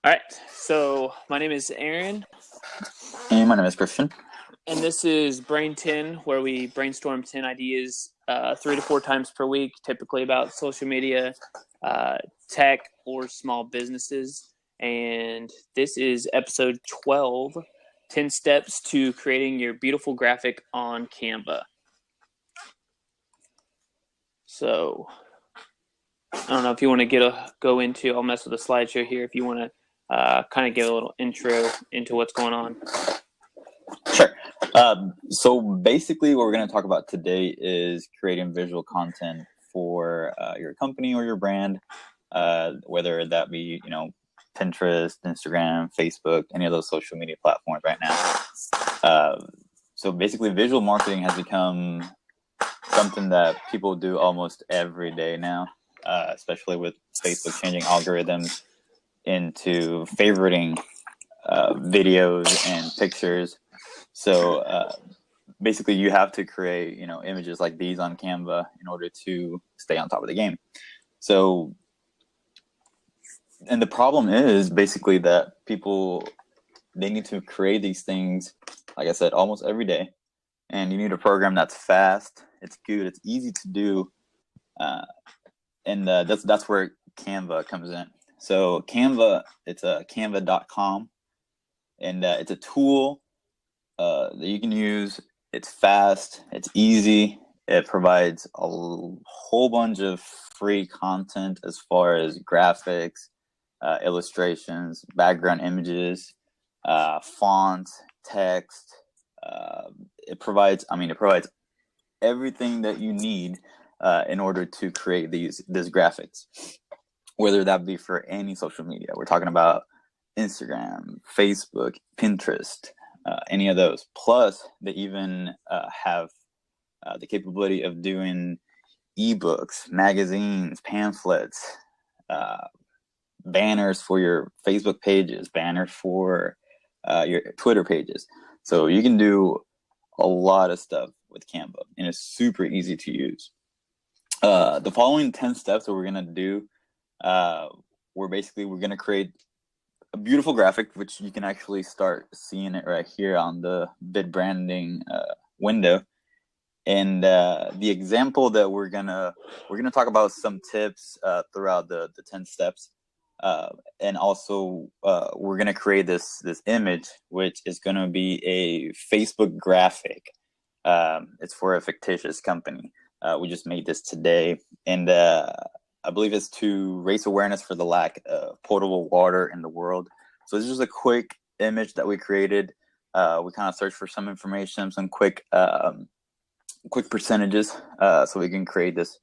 All right, so my name is Aaron, And my name is Christian. and this is Brain 10, where we brainstorm 10 ideas 3 to 4 times per week, typically about social media, uh, tech, or small businesses. And this is episode 12, 10 steps to creating your beautiful graphic on Canva. So I don't know if you want to go into, I'll mess with the slideshow here if you want to kind of give a little intro into what's going on. Sure. So basically, what we're going to talk about today is creating visual content for your company or your brand, whether that be Pinterest, Instagram, Facebook, any of those social media platforms right now. So basically, visual marketing has become something that people do almost every day now, especially with Facebook changing algorithms into favoriting videos and pictures. So basically, you have to create images like these on Canva in order to stay on top of the game. So, and the problem is basically that people, they need to create these things, like I said, almost every day. And you need a program that's fast, it's good, it's easy to do, and that's where Canva comes in. So Canva, it's a canva.com, and it's a tool that you can use. It's fast, it's easy, it provides a whole bunch of free content as far as graphics, illustrations, background images, fonts, text. It provides everything that you need in order to create these graphics, whether that be for any social media. We're talking about Instagram, Facebook, Pinterest, any of those. Plus, they even have the capability of doing ebooks, magazines, pamphlets, banners for your Facebook pages, banners for your Twitter pages. So you can do a lot of stuff with Canva, and it's super easy to use. The following 10 steps that we're going to do, we're going to create a beautiful graphic, which you can actually start seeing it right here on the bid branding window. And the example that we're gonna talk about some tips throughout the 10 steps, and also we're gonna create this image, which is gonna be a Facebook graphic. It's for a fictitious company. We just made this today, and I believe it's to raise awareness for the lack of potable water in the world. So this is just a quick image that we created. We kind of searched for some information, some quick percentages, so we can create this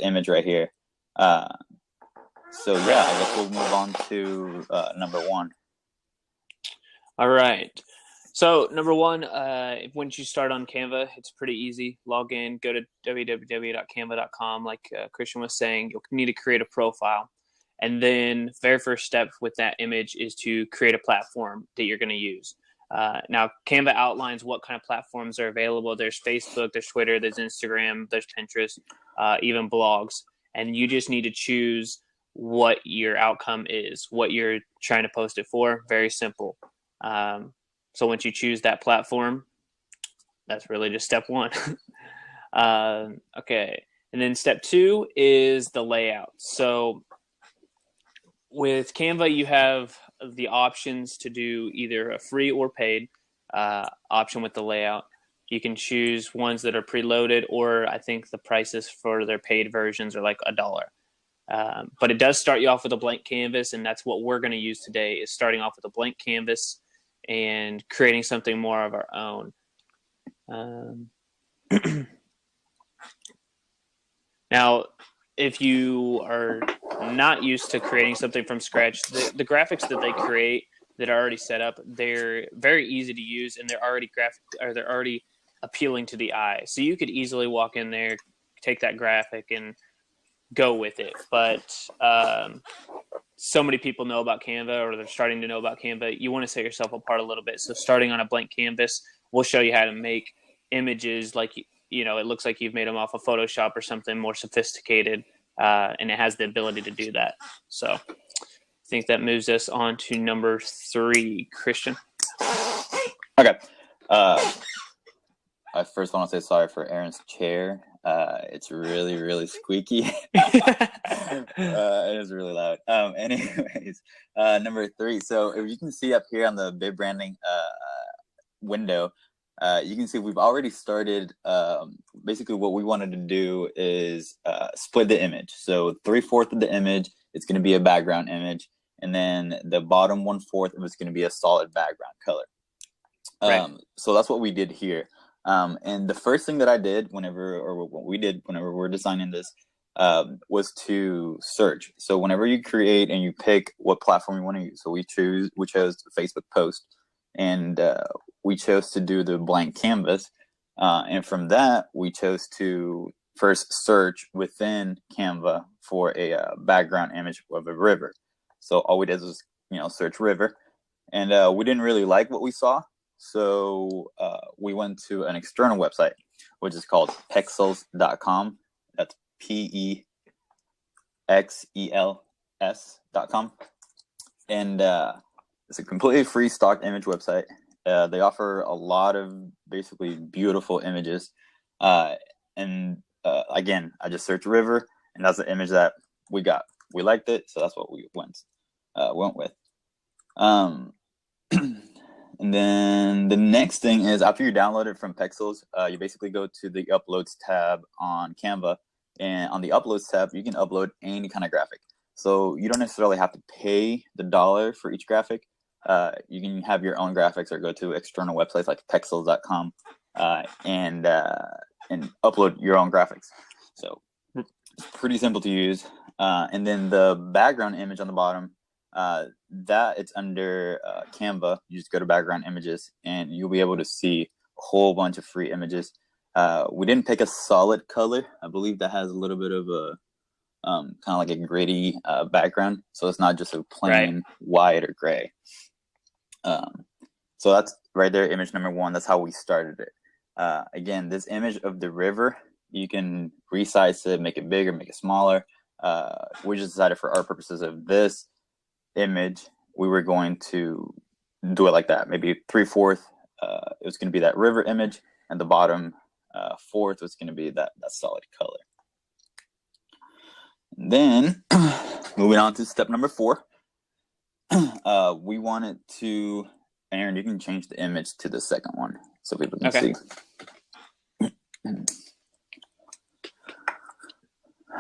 image right here. So yeah, I guess we'll move on to number one. All right. So number one, once you start on Canva, it's pretty easy. Log in, go to www.canva.com. Like Christian was saying, you'll need to create a profile. And then very first step with that image is to create a platform that you're going to use. Now, Canva outlines what kind of platforms are available. There's Facebook, there's Twitter, there's Instagram, there's Pinterest, even blogs. And you just need to choose what your outcome is, what you're trying to post it for. Very simple. So once you choose that platform, that's really just step one. Okay. And then step two is the layout. So with Canva, you have the options to do either a free or paid option with the layout. You can choose ones that are preloaded, or I think the prices for their paid versions are like $1. But it does start you off with a blank canvas, and that's what we're going to use today, is starting off with a blank canvas and creating something more of our own. Now, if you are not used to creating something from scratch, the graphics that they create that are already set up, they're very easy to use, and they're already appealing to the eye. So you could easily walk in there, take that graphic, and go with it. But so many people know about Canva, or they're starting to know about Canva. You want to set yourself apart a little bit. So starting on a blank canvas, we'll show you how to make images like, it looks like you've made them off of Photoshop or something more sophisticated, and it has the ability to do that. So I think that moves us on to number 3, Christian. Okay. I first want to say sorry for Aaron's chair. It's really, really squeaky. It is really loud. Anyways, number 3. So if you can see up here on the bib branding window, you can see we've already started. Basically, what we wanted to do is split the image. So 3/4 of the image is going to be a background image, and then the bottom 1/4 is going to be a solid background color. Right. So that's what we did here. And the first thing that I did whenever we're designing this, was to search. So whenever you create and you pick what platform you want to use, so we chose Facebook post, and we chose to do the blank canvas. And from that, we chose to first search within Canva for a background image of a river. So all we did was, search river, and we didn't really like what we saw. So we went to an external website, which is called pexels.com. That's PEXELS.com. And it's a completely free stock image website. They offer a lot of basically beautiful images. Again, I just searched river, and that's the image that we got. We liked it, so that's what we went with. And then the next thing is, after you download it from Pexels, you basically go to the Uploads tab on Canva. And on the Uploads tab, you can upload any kind of graphic. So you don't necessarily have to pay the dollar for each graphic. You can have your own graphics or go to external websites like pexels.com and upload your own graphics. So it's pretty simple to use. And then the background image on the bottom, that it's under Canva. You just go to background images and you'll be able to see a whole bunch of free images. We didn't pick a solid color. I believe that has a little bit of a kind of like a gritty background, so it's not just a plain white or gray. So that's right there, image number 1. That's how we started it. Again, this image of the river, you can resize it, make it bigger, make it smaller. We just decided for our purposes of this image, we were going to do it like that. Maybe 3/4 it was going to be that river image, and the bottom 4th was going to be that solid color. And then moving on to step number 4, we wanted to, Aaron, you can change the image to the second one so people can see.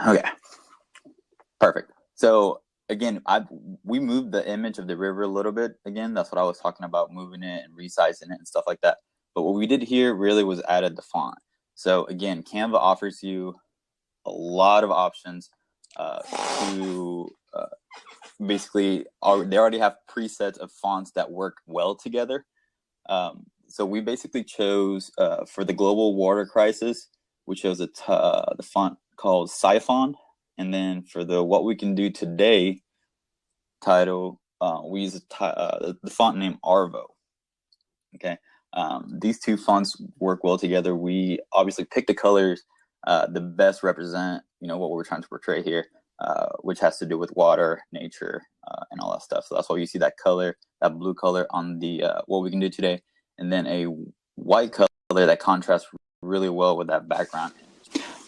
Okay, perfect. So again, we moved the image of the river a little bit. Again, that's what I was talking about, moving it and resizing it and stuff like that. But what we did here really was added the font. So again, Canva offers you a lot of options to basically, they already have presets of fonts that work well together. So we basically chose, for the global water crisis, we chose the font called Sifonn. And then for the what we can do today title, we use the font name Arvo. Okay, these two fonts work well together. We obviously pick the colors the best represent, what we're trying to portray here, which has to do with water, nature, and all that stuff. So that's why you see that color, that blue color on the what we can do today, and then a white color that contrasts really well with that background.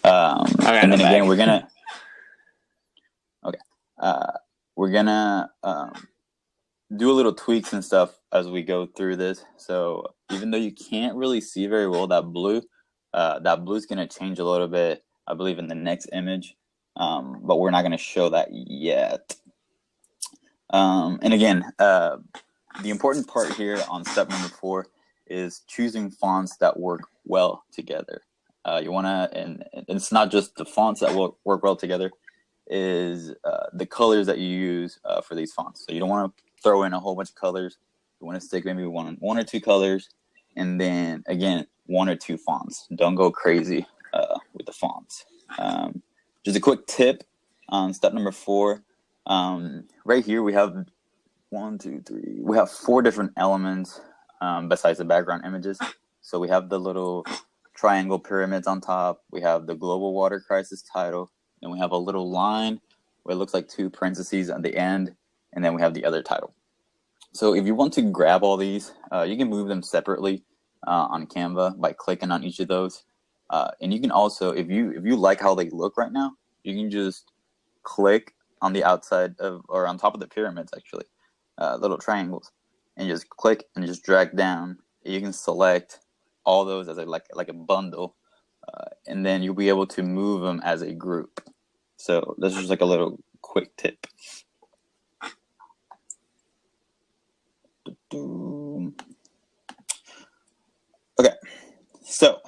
And then again, we're gonna. Okay, we're gonna do a little tweaks and stuff as we go through this. So even though you can't really see very well that blue is gonna change a little bit, I believe, in the next image, but we're not gonna show that yet. And again, the important part here on step number 4 is choosing fonts that work well together. You wanna, and it's not just the fonts that will work well together, is the colors that you use for these fonts. So you don't want to throw in a whole bunch of colors. You want to stick maybe one or two colors, and then again 1 or 2 fonts. Don't go crazy with the fonts. Just a quick tip on step number 4. Right here we have 1, 2, 3. We have 4 different elements besides the background images. So we have the little triangle pyramids on top. We have the global water crisis title. And we have a little line where it looks like 2 parentheses at the end. and then we have the other title. So if you want to grab all these, you can move them separately on Canva by clicking on each of those. And you can also, if you like how they look right now, you can just click on the outside of, or on top of the pyramids actually, little triangles, and just click and just drag down. You can select all those as like a bundle, and then you'll be able to move them as a group. So this is just like a little quick tip. Okay, so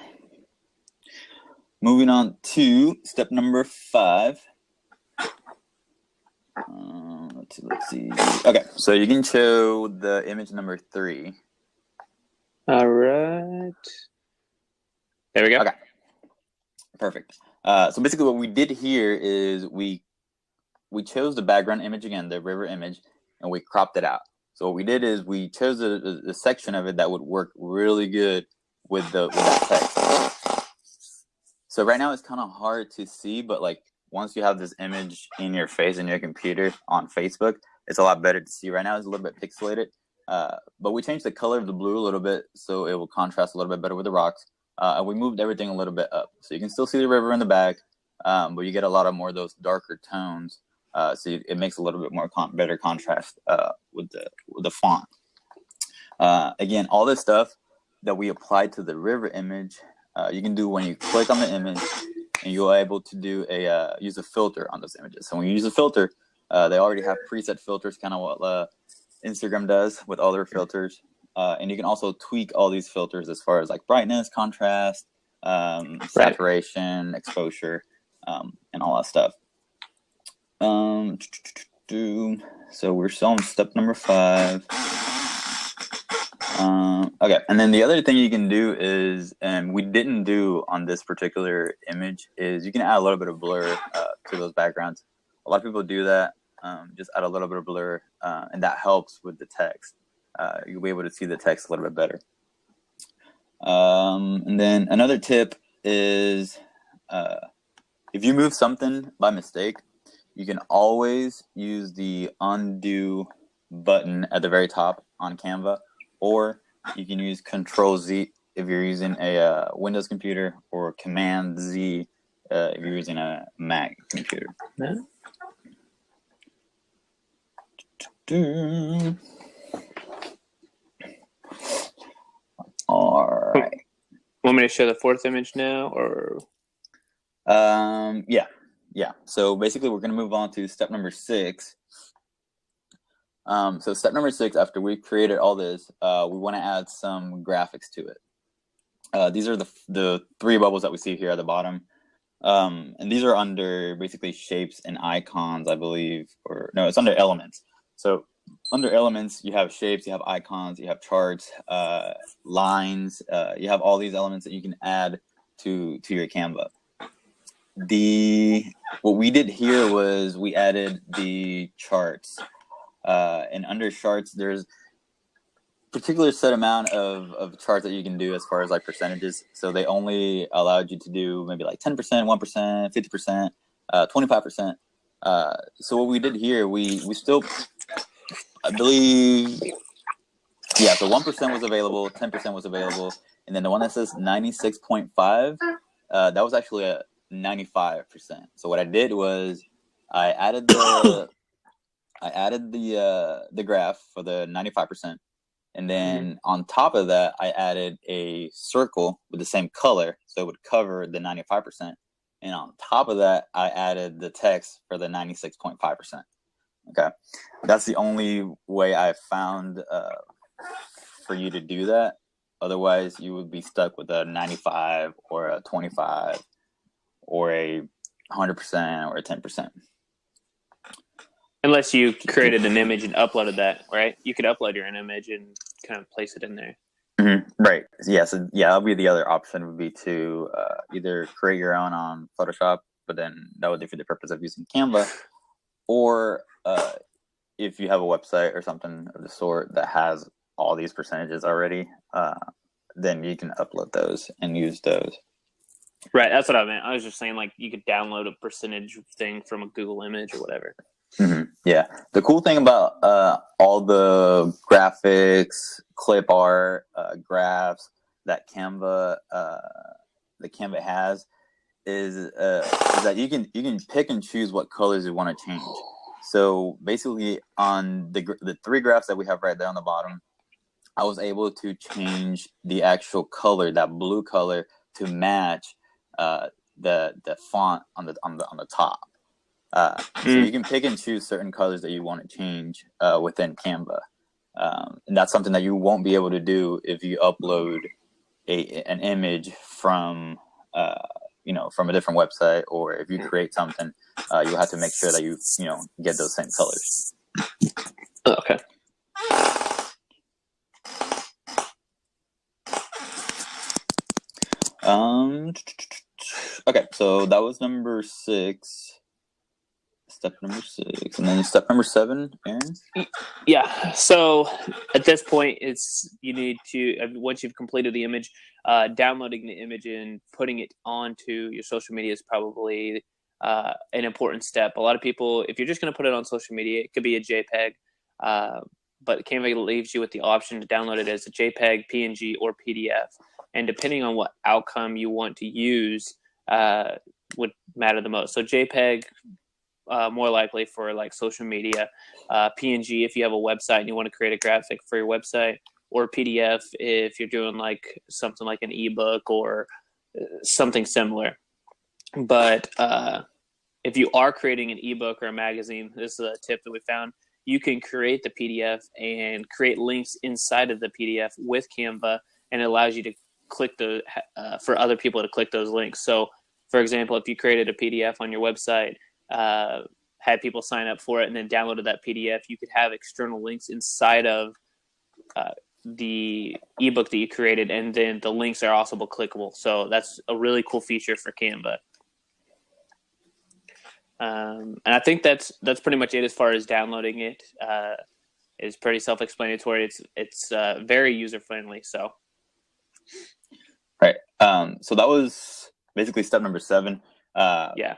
moving on to step number 5. Let's see. Okay, so you can show the image number 3. All right. There we go. Okay, perfect. So basically what we did here is we chose the background image again, the river image, and we cropped it out. So what we did is we chose a section of it that would work really good with that text. So right now it's kind of hard to see, but like once you have this image in your face in your computer on Facebook, it's a lot better to see. Right now it's a little bit pixelated, but we changed the color of the blue a little bit so it will contrast a little bit better with the rocks. And we moved everything a little bit up. So you can still see the river in the back, but you get a lot of more of those darker tones. So it makes a little bit more better contrast with the font. Again, all this stuff that we applied to the river image, you can do when you click on the image, and you're able to do use a filter on those images. So when you use a filter, they already have preset filters, kind of what Instagram does with all their filters. And you can also tweak all these filters as far as like brightness, contrast, saturation, exposure, and all that stuff. So we're still on step number 5. Okay, and then the other thing you can do is, and we didn't do on this particular image, is you can add a little bit of blur to those backgrounds. A lot of people do that, just add a little bit of blur, and that helps with the text. You'll be able to see the text a little bit better. And then another tip is, if you move something by mistake, you can always use the undo button at the very top on Canva, or you can use Ctrl+Z if you're using a Windows computer, or Command+Z if you're using a Mac computer. All right. Want me to show the 4th image now, or? Yeah. So basically, we're going to move on to step number 6. So step number 6, after we've created all this, we want to add some graphics to it. These are the 3 bubbles that we see here at the bottom. And these are under basically shapes and icons, I believe, or no, it's under elements. So under elements, you have shapes, you have icons, you have charts, lines, you have all these elements that you can add to your Canva. What we did here was we added the charts, and under charts there's particular set amount of charts that you can do as far as like percentages. So they only allowed you to do maybe like 10%, 1%, 50%, 25%. So what we did here, we still, I believe, yeah, so 1% was available, 10% was available, and then the one that says 96.5, that was actually a 95%. So what I did was I added the graph for the 95%, and then on top of that I added a circle with the same color so it would cover the 95%, and on top of that I added the text for the 96.5%. Okay, that's the only way I found for you to do that. Otherwise you would be stuck with a 95 or a 25 or a 100% or a 10%. Unless you created an image and uploaded that, right? You could upload your own image and kind of place it in there. Mm-hmm. Right. Yeah. So yeah, that'll be the other option, would be to either create your own on Photoshop, but then that would defeat the purpose of using Canva, or if you have a website or something of the sort that has all these percentages already, then you can upload those and use those. Right, that's what I meant. I was just saying, like, you could download a percentage thing from a Google image or whatever. Yeah. The cool thing about all the graphics, clip art, graphs that Canva has is that you can pick and choose what colors you want to change. So basically, on the three graphs that we have right there on the bottom, I was able to change the actual color, that blue color, to match the font on the top. So you can pick and choose certain colors that you want to change within Canva, and that's something that you won't be able to do if you upload an image from from a different website, or if you create something, you'll have to make sure that you get those same colors. Okay. Okay, so that was number 6. Step number 6, and then step number 7, Aaron. Yeah. So at this point, you need to, once you've completed the image, downloading the image and putting it onto your social media is probably an important step. A lot of people, if you're just going to put it on social media, it could be a JPEG, but Canva leaves you with the option to download it as a JPEG, PNG, or PDF. And depending on what outcome you want to use, would matter the most. So JPEG, more likely for like social media, PNG if you have a website and you want to create a graphic for your website, or PDF if you're doing like something like an ebook or something similar. But if you are creating an ebook or a magazine, this is a tip that we found. You can create the PDF and create links inside of the PDF with Canva, and it allows you to click for other people to click those links. So, for example, if you created a PDF on your website, had people sign up for it and then downloaded that PDF, you could have external links inside of the ebook that you created, and then the links are also clickable. So that's a really cool feature for Canva. And I think that's pretty much it as far as downloading it. It's pretty self-explanatory. It's very user-friendly. So, right. So that was basically step number 7. Yeah.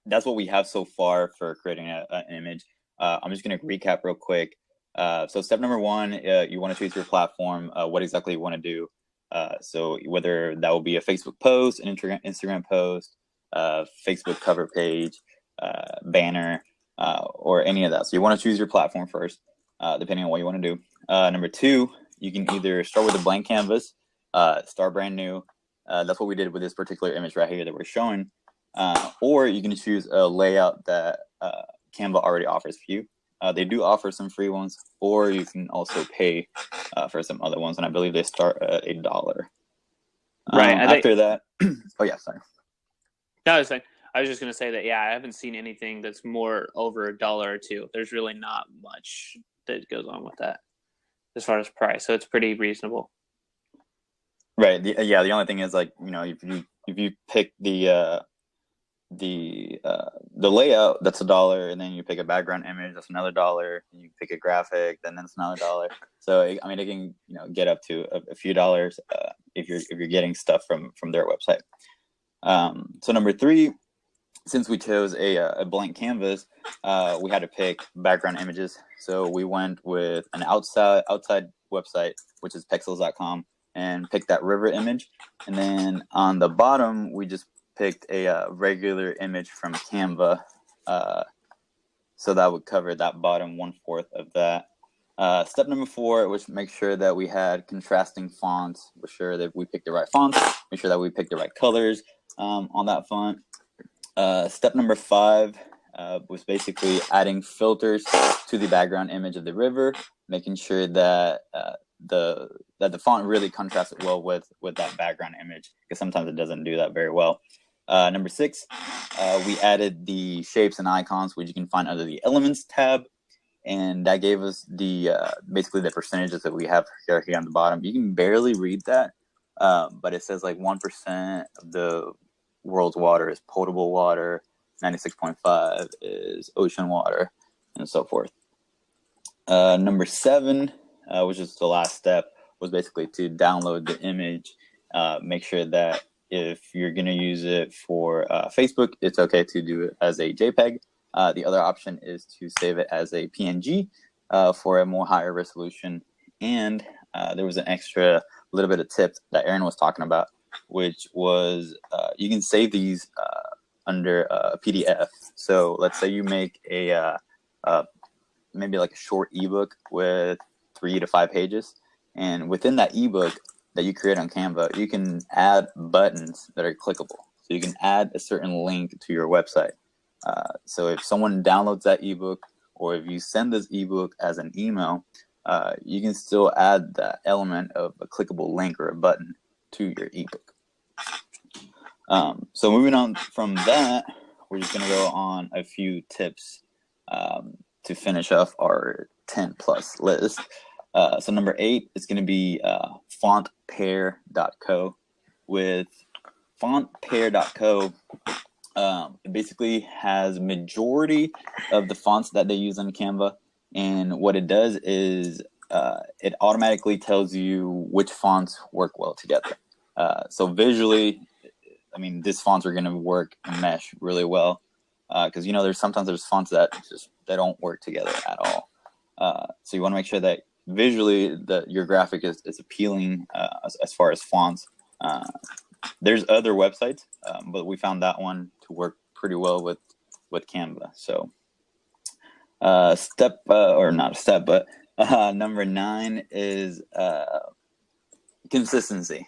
That's what we have so far for creating an image. I'm just going to recap real quick. So step number 1, you want to choose your platform, what exactly you want to do. So whether that will be a Facebook post, an Instagram post, Facebook cover page, banner, or any of that. So you want to choose your platform first, depending on what you want to do. Number 2, you can either start with a blank canvas, start brand new. That's what we did with this particular image right here that we're showing. Or you can choose a layout that Canva already offers for you. They do offer some free ones, or you can also pay for some other ones, and I believe they start at $1. Right. After that, oh yeah, sorry. No, I was just going to say that, yeah, I haven't seen anything that's more over $1 or $2. There's really not much that goes on with that as far as price, so it's pretty reasonable. Right. The only thing is, like, if you pick the layout, that's $1, and then you pick a background image, that's another $1, and you pick a graphic, then that's another $1. So it can get up to a few dollars if you're getting stuff from their website. So number 3, since we chose a blank canvas, we had to pick background images. So we went with an outside website, which is pexels.com, and picked that river image. And then on the bottom, we just picked a regular image from Canva. So that would cover that bottom 1/4 of that. Step number 4 was make sure that we had contrasting fonts. Make sure that we picked the right fonts. Make sure that we picked the right colors on that font. Step number 5 was basically adding filters to the background image of the river, making sure that the font really contrasted well with that background image, because sometimes it doesn't do that very well. Number 6, we added the shapes and icons, which you can find under the Elements tab, and that gave us the basically the percentages that we have here on the bottom. You can barely read that, but it says like 1% of the world's water is potable water, 96.5 is ocean water, and so forth. Number 7, which is the last step, was basically to download the image. Make sure that if you're going to use it for Facebook, it's okay to do it as a JPEG. The other option is to save it as a PNG for a more higher resolution. And there was an extra little bit of tip that Aaron was talking about, which was you can save these under a PDF. So let's say you make a maybe like a short ebook with 3 to 5 pages, and within that ebook that you create on Canva, you can add buttons that are clickable. So you can add a certain link to your website. So if someone downloads that ebook, or if you send this ebook as an email, you can still add that element of a clickable link or a button to your ebook. So moving on from that, we're just going to go on a few tips to finish off our 10 plus list. So number 8 is going to be fontpair.co. With fontpair.co, it basically has majority of the fonts that they use on Canva, and what it does is it automatically tells you which fonts work well together. So visually, I mean, these fonts are going to work and mesh really well, because there's fonts that just they don't work together at all. So you want to make sure that visually that your graphic is appealing as far as fonts. There's other websites, but we found that one to work pretty well with Canva. So number 9 is consistency.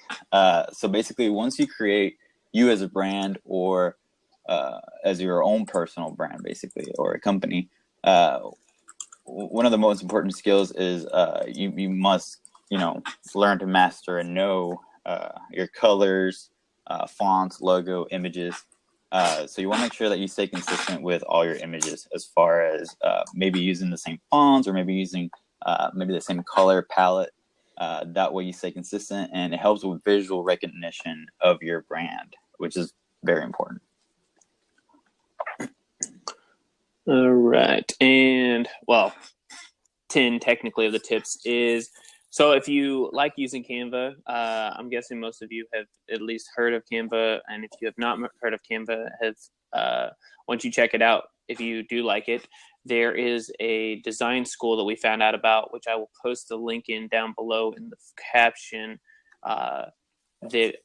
So basically, once you create you as a brand, or as your own personal brand, basically, or a company, one of the most important skills is you must learn to master and know your colors, fonts, logo, images. So you want to make sure that you stay consistent with all your images, as far as maybe using the same fonts, or maybe using maybe the same color palette. That way you stay consistent, and it helps with visual recognition of your brand, which is very important. All right. And 10 technically of the tips is, so if you like using Canva, I'm guessing most of you have at least heard of Canva. And if you have not heard of Canva, once you check it out, if you do like it, there is a design school that we found out about, which I will post the link in down below in the caption, that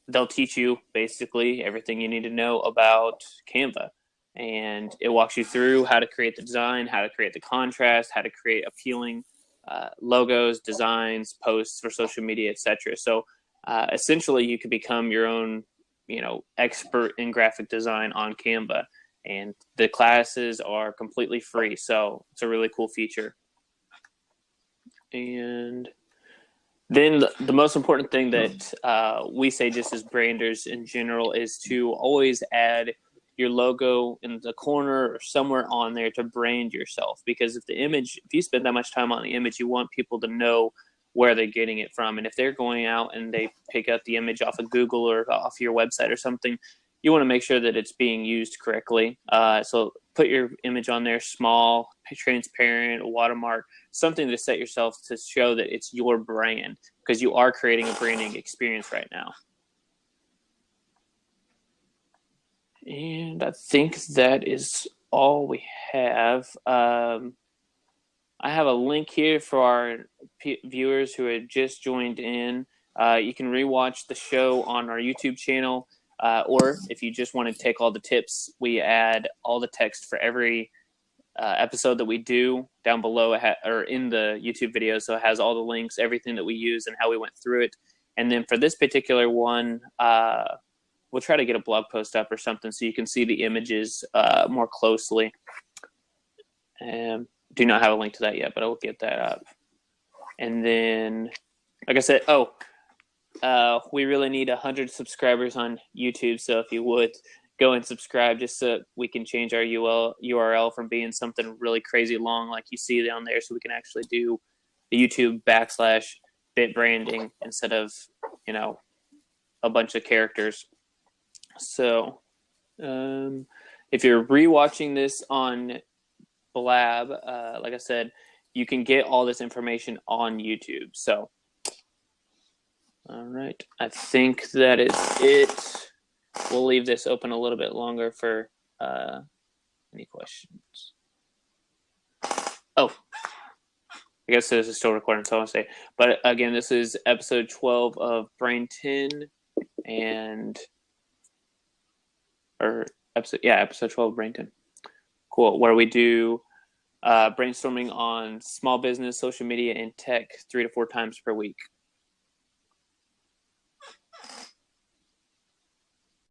they'll teach you basically everything you need to know about Canva. And it walks you through how to create the design, how to create the contrast, how to create appealing logos, designs, posts for social media, etc. So essentially, you could become your own, expert in graphic design on Canva. And the classes are completely free, so it's a really cool feature. And then the most important thing that we say, just as branders in general, is to always add your logo in the corner or somewhere on there to brand yourself. Because if you spend that much time on the image, you want people to know where they're getting it from. And if they're going out and they pick up the image off of Google or off your website or something, you want to make sure that it's being used correctly. So put your image on there, small, transparent, watermark, something to set yourself to show that it's your brand, because you are creating a branding experience right now. And I think that is all we have. I have a link here for our viewers who had just joined in. You can rewatch the show on our YouTube channel. Or if you just want to take all the tips, we add all the text for every episode that we do down below, or in the YouTube video. So it has all the links, everything that we use, and how we went through it. And then for this particular one, we'll try to get a blog post up or something so you can see the images more closely. Do not have a link to that yet, but I will get that up. And then, like I said, we really need 100 subscribers on YouTube, so if you would go and subscribe, just so we can change our URL from being something really crazy long like you see down there, so we can actually do the YouTube /bit branding instead of a bunch of characters. So if you're rewatching this on Blab, like I said, you can get all this information on YouTube. So all right, I think that is it. We'll leave this open a little bit longer for Any questions? Oh, I guess this is still recording, so I want to say. But again, this is episode 12 of Brain 10, episode 12 of Brain 10. Cool. Where we do brainstorming on small business, social media, and tech 3 to 4 times per week.